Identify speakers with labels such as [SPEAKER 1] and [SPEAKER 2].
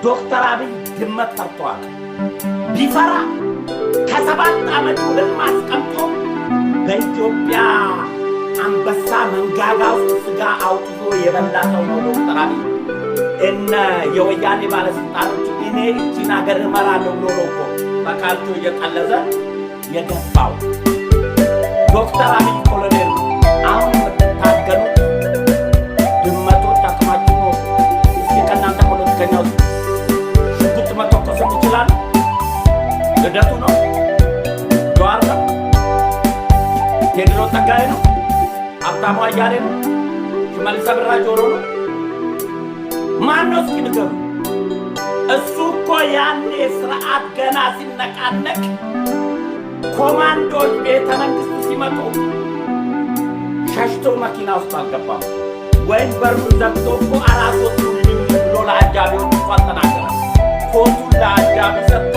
[SPEAKER 1] ዶክተር አብይ ድመት ጠርቷል ቢፈራ ከሰባት ዓመት ሁሉን ማስቀምጦ በኢትዮጵያ አንበሳ መንጋጋ ውስጥ ስጋ አውጥቶ የበላ ሰው ነው ዶክተር አብይ። እነ የወያኔ ባለስልጣኖች እኔ እቺን ሀገር እመራለሁ ብሎ ነው እኮ በቃልቶ እየቀለዘ የገባው ዶክተር አብይ ኮሎኔል ነው። አሁን የምትታገሉት ድመቶች አቅማችሁ ነው። እስኪ ከእናንተ ፖለቲከኛ ውስጥ ሽጉጥ መተኮስ ይችላል? ልደቱ ነው? ጀዋር ነው? ቴዎድሮስ ጸጋዬ ነው? ሀብታሙ አያሌ ነው? ሽመልስ አብራ ጆሮ ነው? ማን ነው እስኪ ንገሩ። እሱ እኮ ያኔ ስርዓት ገና ሲነቃነቅ ኮማንዶች ቤተ መንግስት ሲመጡ ሸሽቶ መኪና ውስጥ አልገባም ወይም በሩን ዘግቶ እኮ አራሶቹን ብሎ ለአጃቢዎች እንኳን ተናገረ። ፎቱን ለአጃቢ ሰጥቶ